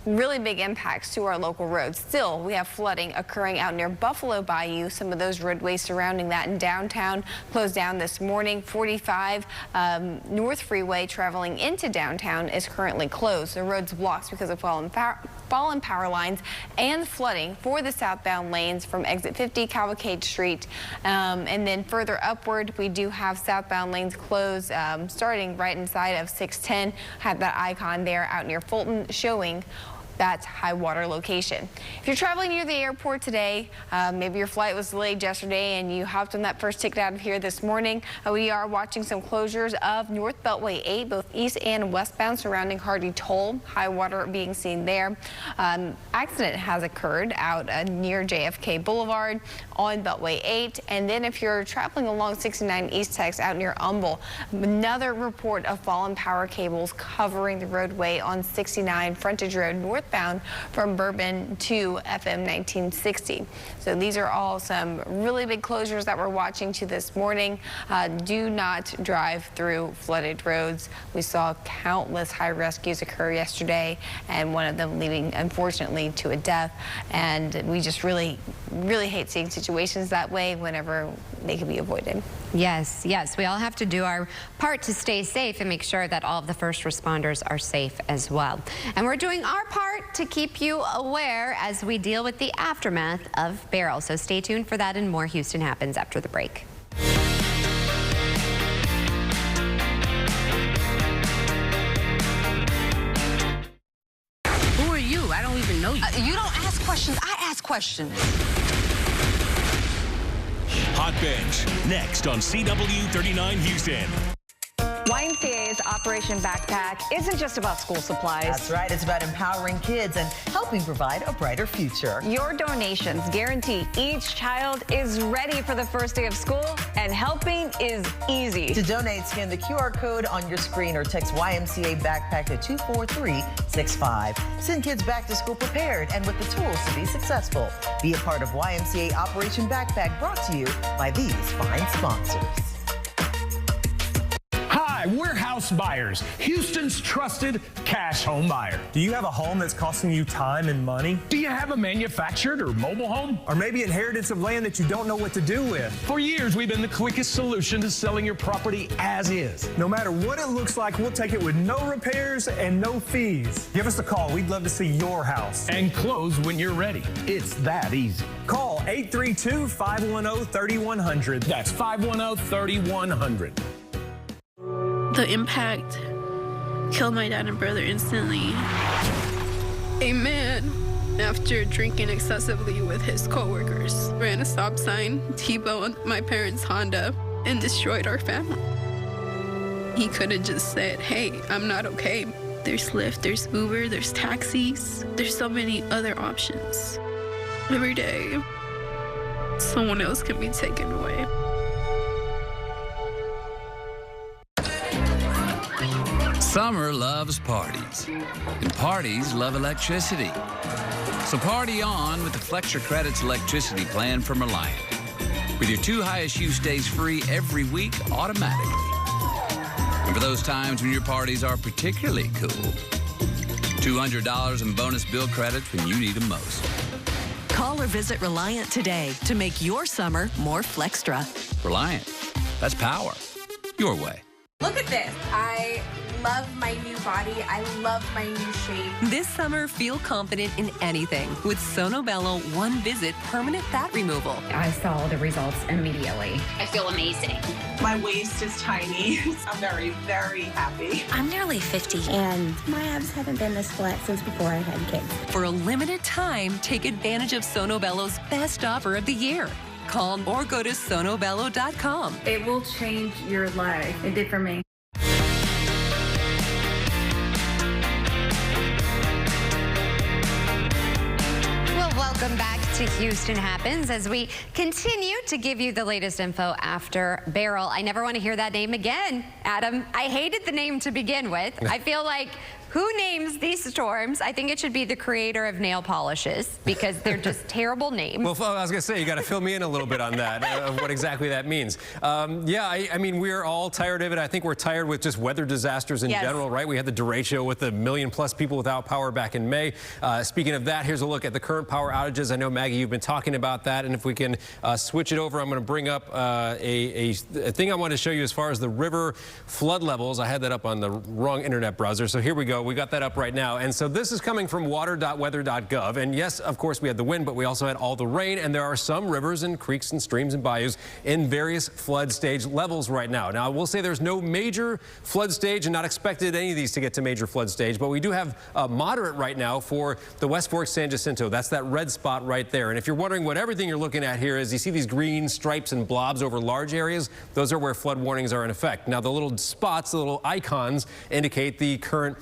really big impacts to our local roads. Still, we have flooding occurring out near Buffalo Bayou. Some of those roadways surrounding that in downtown closed down this morning. 45 North Freeway traveling into downtown is currently closed. The road's blocked because of fallen power lines and flooding for the southbound lanes from exit 50 Cavalcade Street. And then further upward, we do have southbound lanes closed starting right inside of 610. Have that icon there out near Fulton showing that high water location. If you're traveling near the airport today, maybe your flight was delayed yesterday and you hopped on that first ticket out of here this morning, we are watching some closures of North Beltway 8, both east and westbound surrounding Hardy Toll. High water being seen there. Accident has occurred out near JFK Boulevard on Beltway 8. And then if you're traveling along 69 East Tex out near Humble, another report of fallen power cables covering the roadway on 69 Frontage Road northbound from Bourbon to FM 1960. So these are all some really big closures that we're watching to this morning. Do not drive through flooded roads. We saw countless high rescues occur yesterday, and one of them leading, unfortunately, to a death. And we just really hate seeing situations that way whenever they can be avoided. Yes, yes. We all have to do our part to stay safe and make sure that all of the first responders are safe as well. And we're doing our part to keep you aware as we deal with the aftermath of Beryl. So stay tuned for that and more. Houston Happens after the break. Who are you? I don't even know you. You don't ask questions. I ask questions. Hot Bench, next on CW39 Houston. YMCA's Operation Backpack isn't just about school supplies. That's right. It's about empowering kids and helping provide a brighter future. Your donations guarantee each child is ready for the first day of school, and helping is easy. To donate, scan the QR code on your screen or text YMCA Backpack to 24365. Send kids back to school prepared and with the tools to be successful. Be a part of YMCA Operation Backpack, brought to you by these fine sponsors. Hi, we're House House Buyers, Houston's trusted cash home buyer. Do you have a home that's costing you time and money? Do you have a manufactured or mobile home? Or maybe inheritance of land that you don't know what to do with? For years, we've been the quickest solution to selling your property as is. No matter what it looks like, we'll take it with no repairs and no fees. Give us a call. We'd love to see your house. And close when you're ready. It's that easy. Call 832-510-3100. That's 510-3100. The impact killed my dad and brother instantly. A man, after drinking excessively with his coworkers, ran a stop sign, T-boned my parents' Honda, and destroyed our family. He could have just said, hey, I'm not okay. There's Lyft, there's Uber, there's taxis. There's so many other options. Every day, someone else can be taken away. Summer loves parties, and parties love electricity. So party on with the Flex Your Credits electricity plan from Reliant. With your 2 highest use days free every week automatically. And for those times when your parties are particularly cool, $200 in bonus bill credits when you need them most. Call or visit Reliant today to make your summer more Flextra. Reliant. That's power. Your way. Look at this. I love my new body. I love my new shape. This summer, feel confident in anything with Sonobello One Visit Permanent Fat Removal. I saw the results immediately. I feel amazing. My waist is tiny. I'm very, very happy. I'm nearly 50, and my abs haven't been this flat since before I had kids. For a limited time, take advantage of Sonobello's best offer of the year. Call or go to sonobello.com. It will change your life. It did for me. Welcome back to Houston Happens as we continue to give you the latest info after Beryl. I never want to hear that name again, Adam. I hated the name to begin with. I feel like who names these storms? I think it should be the creator of nail polishes because they're just terrible names. Well, I was going to say, you got to fill me in a little bit on that, of what exactly that means. Yeah, I mean, we're all tired of it. I think we're tired with just weather disasters in general, right? We had the derecho with 1 million+ people without power back in May. Speaking of that, here's a look at the current power outages. I know, Maggie, you've been talking about that, and if we can switch it over, I'm going to bring up a thing I want to show you as far as the river flood levels. I had that up on the wrong internet browser, so here we go. We got that up right now. And so this is coming from water.weather.gov. And yes, of course, we had the wind, but we also had all the rain. And there are some rivers and creeks and streams and bayous in various flood stage levels right now. Now, I will say there's no major flood stage and not expected any of these to get to major flood stage. But we do have moderate right now for the West Fork San Jacinto. That's that red spot right there. And if you're wondering what everything you're looking at here is, you see these green stripes and blobs over large areas. Those are where flood warnings are in effect. Now, the little spots, the little icons indicate the current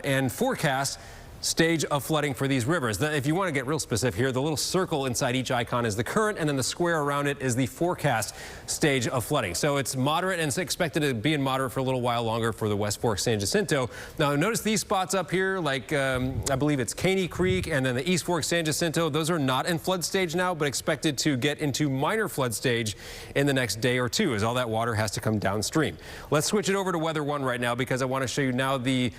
and forecast stage of flooding for these rivers. If you want to get real specific here, the little circle inside each icon is the current, and then the square around it is the forecast stage of flooding. So it's moderate, and it's expected to be in moderate for a little while longer for the West Fork San Jacinto. Now, notice these spots up here, like I believe it's Caney Creek and then the East Fork San Jacinto. Those are not in flood stage now, but expected to get into minor flood stage in the next day or two, as all that water has to come downstream. Let's switch it over to Weather One right now, because I want to show you now the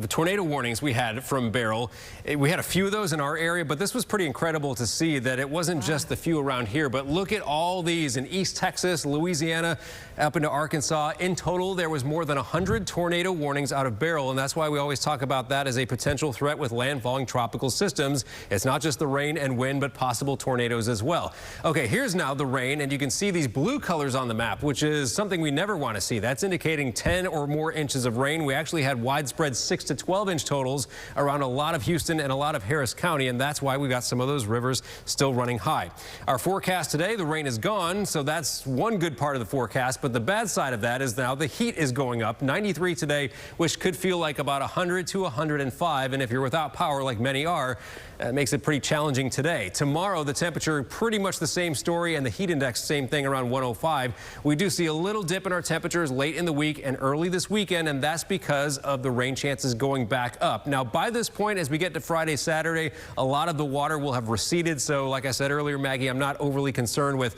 tornado warnings we had from Beryl. We had a few of those in our area, but this was pretty incredible to see that it wasn't just the few around here, but look at all these in East Texas, Louisiana, up into Arkansas. In total, there was more than 100 tornado warnings out of Beryl, and that's why we always talk about that as a potential threat with landfalling tropical systems. It's not just the rain and wind, but possible tornadoes as well. Okay, here's now the rain, and you can see these blue colors on the map, which is something we never want to see. That's indicating 10 or more inches of rain. We actually had widespread 6 to 12 inch totals around a lot of Houston and a lot of Harris County, and that's why we got some of those rivers still running high. Our forecast today, the rain is gone, so that's one good part of the forecast, but the bad side of that is now the heat is going up. 93 today, which could feel like about 100 to 105, and if you're without power like many are, makes it pretty challenging today. Tomorrow, the temperature pretty much the same story, and the heat index same thing, around 105. We do see a little dip in our temperatures late in the week and early this weekend, and that's because of the rain chances going back up. Now, by this point, as we get to Friday, Saturday, a lot of the water will have receded. So like I said earlier, Maggie, I'm not overly concerned with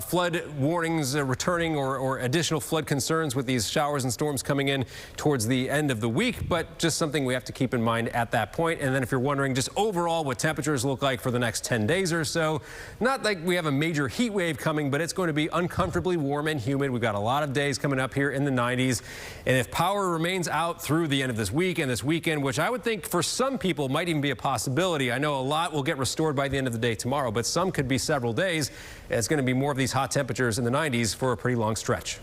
flood warnings returning or additional flood concerns with these showers and storms coming in towards the end of the week, but just something we have to keep in mind at that point. And then if you're wondering just overall what temperatures look like for the next 10 days or so, not like we have a major heat wave coming, but it's going to be uncomfortably warm and humid. We've got a lot of days coming up here in the 90s. And if power remains out through the end of this week and this weekend, which I would think for some people might even be a possibility. I know a lot will get restored by the end of the day tomorrow, but some could be several days. It's going to be more of these hot temperatures in the 90s for a pretty long stretch.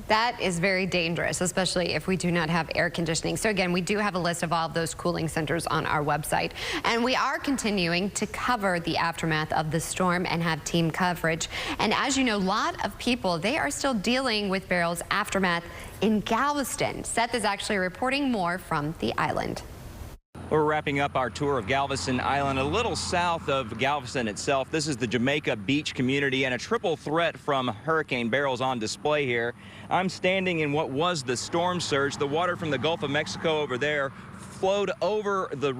That is very dangerous, especially if we do not have air conditioning. So again, we do have a list of all of those cooling centers on our website. And we are continuing to cover the aftermath of the storm and have team coverage. And as you know, a lot of people, they are still dealing with Beryl's aftermath in Galveston. Seth is actually reporting more from the island. We're wrapping up our tour of Galveston Island, a little south of Galveston itself. This is the Jamaica Beach community, and a triple threat from Hurricane Beryl's on display here. I'm standing in what was the storm surge. The water from the Gulf of Mexico over there flowed over the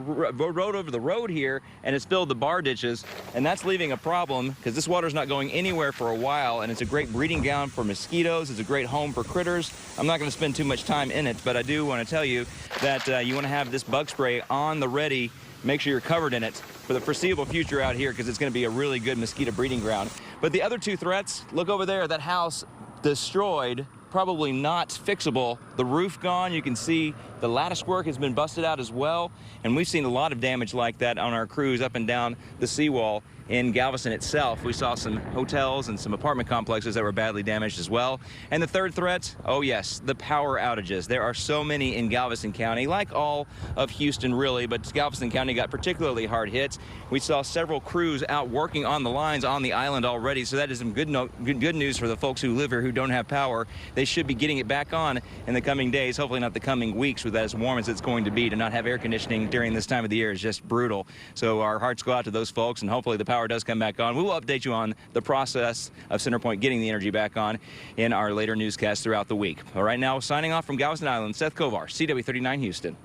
road here, and it's filled the bar ditches, and that's leaving a problem because this water's not going anywhere for a while, and it's a great breeding ground for mosquitoes. It's a great home for critters. I'm not going to spend too much time in it, but I do want to tell you that you want to have this bug spray on the ready. Make sure you're covered in it for the foreseeable future out here because it's going to be a really good mosquito breeding ground. But the other two threats, look over there, that house destroyed, probably not fixable. The roof gone. You can see the lattice work has been busted out as well. And we've seen a lot of damage like that on our cruise up and down the seawall in Galveston itself. We saw some hotels and some apartment complexes that were badly damaged as well. And the third threat, oh yes, the power outages. There are so many in Galveston County, like all of Houston really, but Galveston County got particularly hard hit. We saw several crews out working on the lines on the island already, so that is some good news for the folks who live here who don't have power. They should be getting it back on in the coming days, hopefully not the coming weeks, with that as warm as it's going to be. To not have air conditioning during this time of the year is just brutal. So our hearts go out to those folks, and hopefully the power does come back on. We will update you on the process of CenterPoint getting the energy back on in our later newscasts throughout the week. But right now, signing off from Galveston Island, Seth Kovar, CW39 Houston.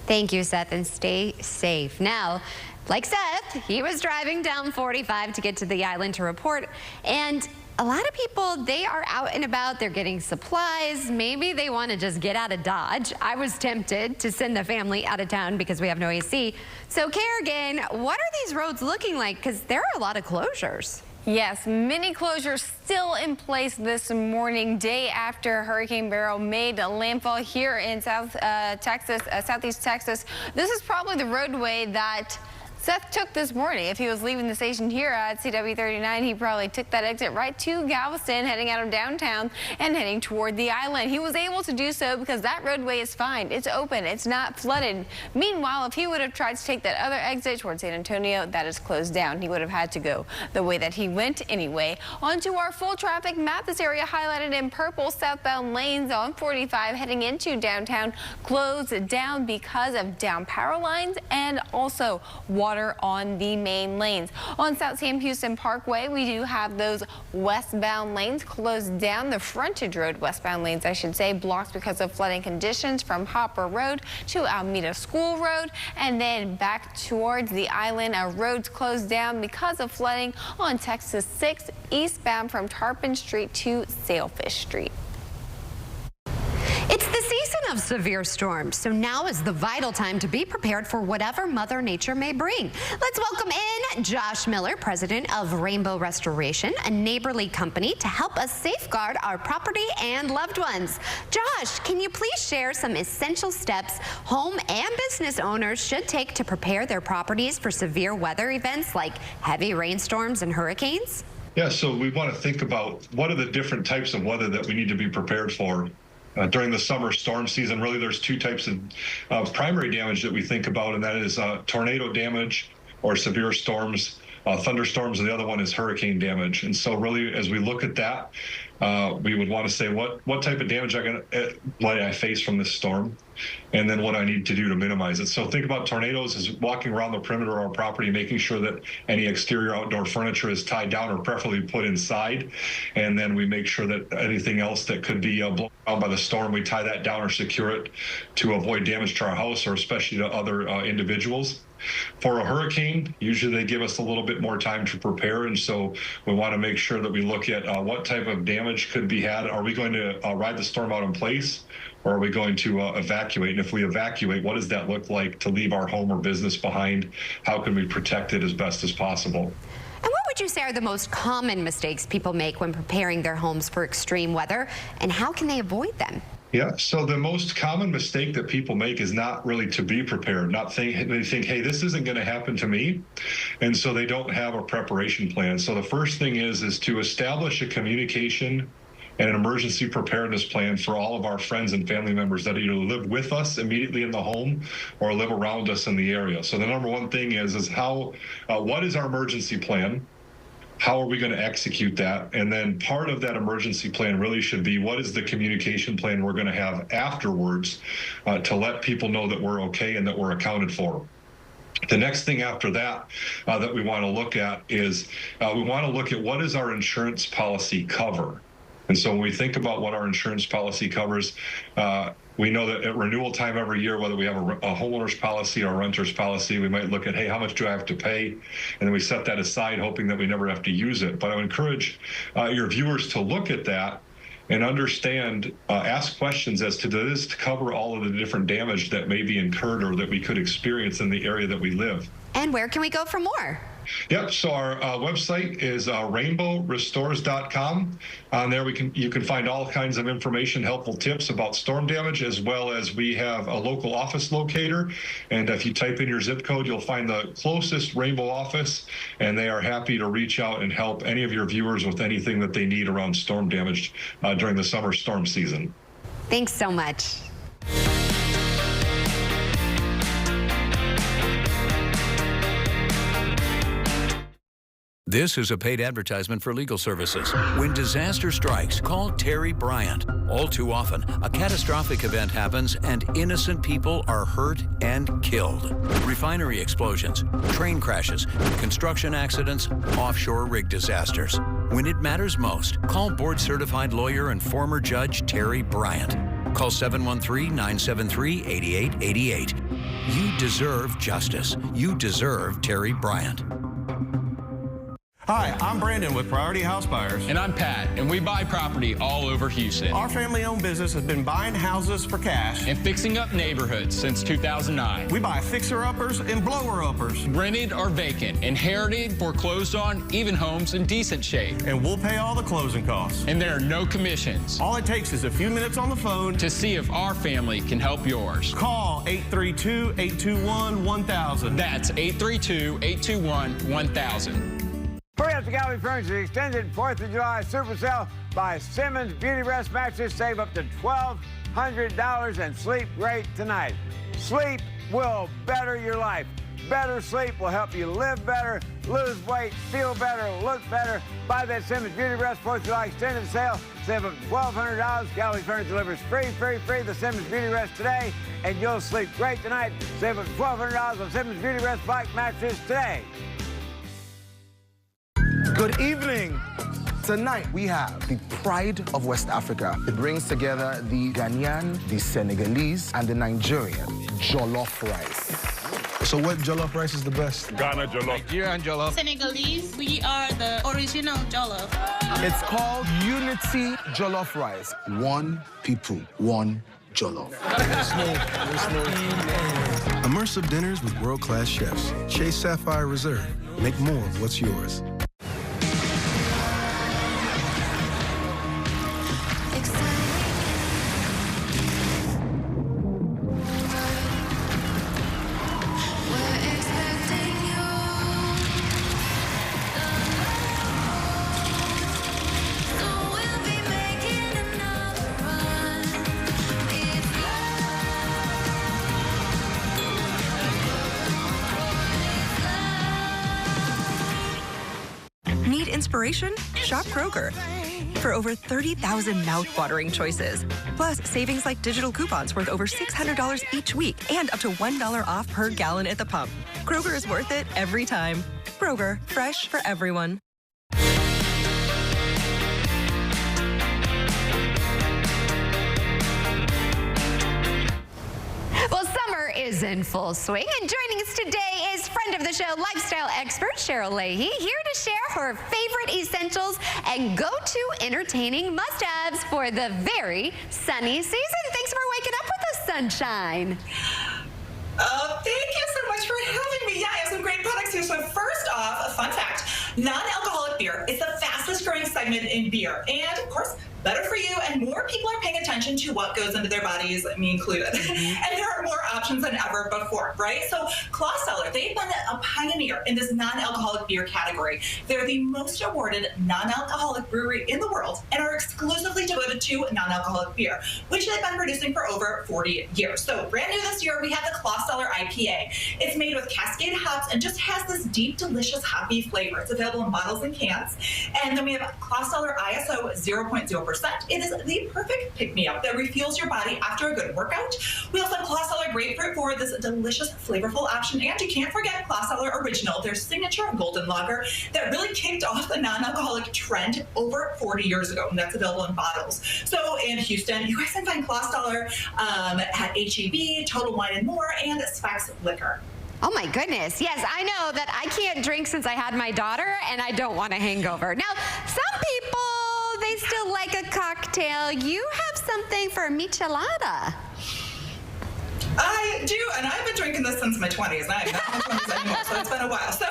Thank you, Seth, and stay safe. Now, like Seth, he was driving down 45 to get to the island to report, and a lot of people, they are out and about, they're getting supplies. Maybe they want to just get out of Dodge. I was tempted to send the family out of town because we have no AC. So Kerrigan, what are these roads looking like? Because there are a lot of closures. Yes, many closures still in place this morning, day after Hurricane Beryl made a landfall here in southeast Texas. This is probably the roadway that Seth took this morning. If he was leaving the station here at CW39, he probably took that exit right to Galveston, heading out of downtown and heading toward the island. He was able to do so because that roadway is fine. It's open. It's not flooded. Meanwhile, if he would have tried to take that other exit towards San Antonio, that is closed down. He would have had to go the way that he went anyway. Onto our full traffic map. This area highlighted in purple. Southbound lanes on 45 heading into downtown closed down because of down power lines and also water on the main lanes. On South Sam Houston Parkway, we do have those westbound lanes closed down. The frontage road westbound lanes, I should say, blocked because of flooding conditions from Hopper Road to Alameda School Road, and then back towards the island. Roads closed down because of flooding on Texas 6 eastbound from Tarpon Street to Sailfish Street. It's the season of severe storms, so now is the vital time to be prepared for whatever Mother Nature may bring. Let's welcome in Josh Miller, president of Rainbow Restoration, a neighborly company to help us safeguard our property and loved ones. Josh, can you please share some essential steps home and business owners should take to prepare their properties for severe weather events like heavy rainstorms and hurricanes? Yeah, so we want to think about what are the different types of weather that we need to be prepared for. During the summer storm season, really there's two types of primary damage that we think about, and that is tornado damage or severe storms, thunderstorms, and the other one is hurricane damage. And so really, as we look at that, we would want to say what type of damage I face from this storm, and then what I need to do to minimize it. So think about tornadoes as walking around the perimeter of our property, making sure that any exterior outdoor furniture is tied down or preferably put inside. And then we make sure that anything else that could be blown out by the storm, we tie that down or secure it to avoid damage to our house or especially to other individuals. For a hurricane, usually they give us a little bit more time to prepare, and so we want to make sure that we look at what type of damage could be had. Are we going to ride the storm out in place, or are we going to evacuate? And if we evacuate, what does that look like to leave our home or business behind? How can we protect it as best as possible? And what would you say are the most common mistakes people make when preparing their homes for extreme weather, and how can they avoid them? Yeah, so the most common mistake that people make is not really to be prepared, they think, hey, this isn't going to happen to me, and so they don't have a preparation plan. So the first thing is to establish a communication and an emergency preparedness plan for all of our friends and family members that either live with us immediately in the home or live around us in the area. So the number one thing is what is our emergency plan? How are we going to execute that? And then part of that emergency plan really should be, what is the communication plan we're going to have afterwards to let people know that we're okay and that we're accounted for. The next thing after that that we want to look at is we want to look at what does our insurance policy cover? And so when we think about what our insurance policy covers, we know that at renewal time every year, whether we have a homeowner's policy or a renter's policy, we might look at, hey, how much do I have to pay? And then we set that aside, hoping that we never have to use it. But I would encourage your viewers to look at that and understand, ask questions as to does this cover all of the different damage that may be incurred or that we could experience in the area that we live. And where can we go for more? Yep, so our website is rainbowrestores.com. On there you can find all kinds of information, helpful tips about storm damage, as well as we have a local office locator. And if you type in your zip code, you'll find the closest Rainbow office, and they are happy to reach out and help any of your viewers with anything that they need around storm damage during the summer storm season. Thanks so much. This is a paid advertisement for legal services. When disaster strikes, call Terry Bryant. All too often, a catastrophic event happens and innocent people are hurt and killed. Refinery explosions, train crashes, construction accidents, offshore rig disasters. When it matters most, call board-certified lawyer and former judge Terry Bryant. Call 713-973-8888. You deserve justice. You deserve Terry Bryant. Hi, I'm Brandon with Priority House Buyers. And I'm Pat, and we buy property all over Houston. Our family-owned business has been buying houses for cash and fixing up neighborhoods since 2009. We buy fixer-uppers and blower-uppers. Rented or vacant, inherited, foreclosed on, even homes in decent shape. And we'll pay all the closing costs. And there are no commissions. All it takes is a few minutes on the phone to see if our family can help yours. Call 832-821-1000. That's 832-821-1000. Hurry up to Gallery Furniture extended 4th of July Super Sale. Buy Simmons Beauty Rest mattress, save up to $1,200 and sleep great tonight. Sleep will better your life. Better sleep will help you live better, lose weight, feel better, look better. Buy that Simmons Beauty Rest 4th of July extended sale, save up to $1,200. Gallery Furniture delivers free the Simmons Beauty Rest today, and you'll sleep great tonight. Save up to $1,200 on Simmons Beauty Rest bike mattress today. Good evening. Tonight we have the pride of West Africa. It brings together the Ghanaian, the Senegalese, and the Nigerian jollof rice. So what jollof rice is the best? Ghana jollof. Nigerian jollof. Senegalese, we are the original jollof. It's called Unity Jollof Rice. One people, one jollof. Immersive dinners with world-class chefs. Chase Sapphire Reserve. Make more of what's yours. Need inspiration? Shop Kroger. for over 30,000 mouth-watering choices. Plus, savings like digital coupons worth over $600 each week and up to $1 off per gallon at the pump. Kroger is worth it every time. Kroger, fresh for everyone. Well, summer is in full swing, and joining us today is friend of the show, lifestyle expert Cheryl Leahy, here to share her favorite essentials and go-to entertaining must-haves for the very sunny season. Thanks for waking up with us, sunshine. Thank you so much for having me. Yeah, I have some great products here. So first off, a fun fact, non-alcoholic beer is the fastest growing segment in beer. And of course, better for you, and more people are paying attention to what goes into their bodies, me included. And there are more options than ever before, right? So Claw Cellar, they've been a pioneer in this non-alcoholic beer category. They're the most awarded non-alcoholic brewery in the world and are exclusively devoted to non-alcoholic beer, which they've been producing for over 40 years. So brand new this year, we have the Claw Cellar IPA. It's made with Cascade hops and just has this deep, delicious hoppy flavor. It's available in bottles and cans. And then we have Claw Cellar ISO 0.0%. It is the perfect pick-me-up that refuels your body after a good workout. We also have Claw Cellar Grapefruit for this delicious, flavorful option. And you can't forget Claw Cellar Original, their signature golden lager that really kicked off the non-alcoholic trend over 40 years ago. And that's available in bottles. So in Houston, you guys can find Claw Cellar at H-E-B, Total Wine & More, and Specs Liquor. Oh my goodness. Yes, I know that I can't drink since I had my daughter, and I don't want a hangover. Now, some people, they still like a cocktail. You have something for michelada. I do, and I've been drinking this since my 20s, and I'm not in my 20s anymore, so it's been a while. So,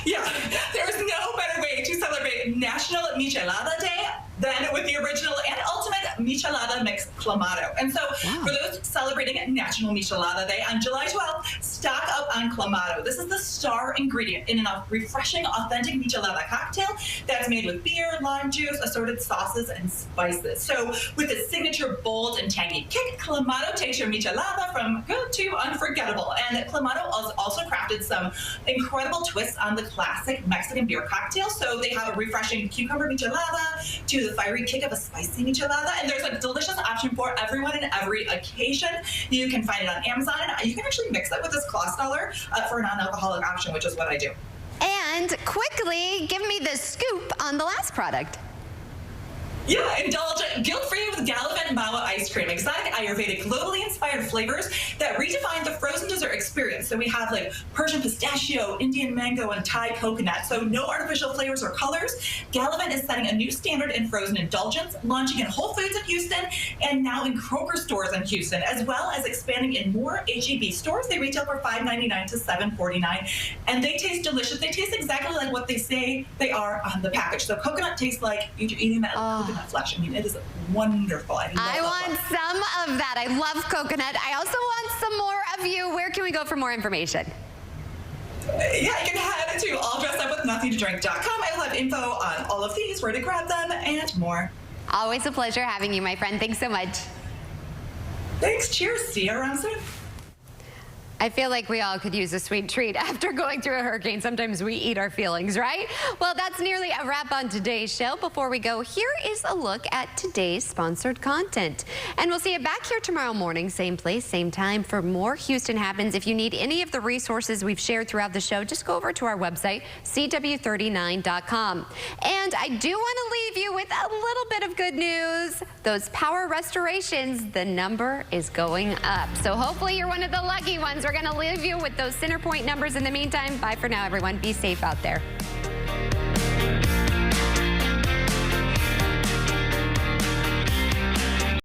yeah, there's no better way to celebrate National Michelada Day than with the original and ultimate Michelada Mix Clamato. And so, for those celebrating National Michelada Day on July 12th, stock up on Clamato. This is the star ingredient in a refreshing, authentic Michelada cocktail that's made with beer, lime juice, assorted sauces, and spices. So, with its signature bold and tangy kick, Clamato takes your Michelada from good to unforgettable. And Clamato also crafted some incredible twists on the classic Mexican beer cocktail. So they have a refreshing cucumber michelada to the fiery kick of a spicy michelada. And there's a delicious option for everyone and every occasion. You can find it on Amazon. And you can actually mix it with this Claw Cellar for a non-alcoholic option, which is what I do. And quickly, give me the scoop on the last product. Yeah, indulge guilt-free with Gallivant Mawa ice cream. Exotic Ayurvedic, globally inspired flavors that redefine the frozen dessert experience. So we have like Persian pistachio, Indian mango, and Thai coconut. So no artificial flavors or colors. Gallivant is setting a new standard in frozen indulgence, launching in Whole Foods in Houston and now in Kroger stores in Houston, as well as expanding in more H-E-B stores. They retail for $5.99 to $7.49, and they taste delicious. They taste exactly like what they say they are on the package. So coconut tastes like you're eating that coconut flesh. I mean, it is wonderful. I want some of that. I love coconut. I also want some more of you. Where can we go for more information? Yeah, you can head to alldressedupwithnothingtodrink.com. I'll have info on all of these, where to grab them, and more. Always a pleasure having you, my friend. Thanks so much. Thanks. Cheers. See you around soon. I feel like we all could use a sweet treat after going through a hurricane. Sometimes we eat our feelings, right? Well, that's nearly a wrap on today's show. Before we go, here is a look at today's sponsored content. And we'll see you back here tomorrow morning, same place, same time, for more Houston Happens. If you need any of the resources we've shared throughout the show, just go over to our website, CW39.com. And I do want to leave you with a little bit of good news. Those power restorations, the number is going up. So hopefully you're one of the lucky ones. We're going to leave you with those Centerpoint numbers. In the meantime, bye for now, everyone. Be safe out there.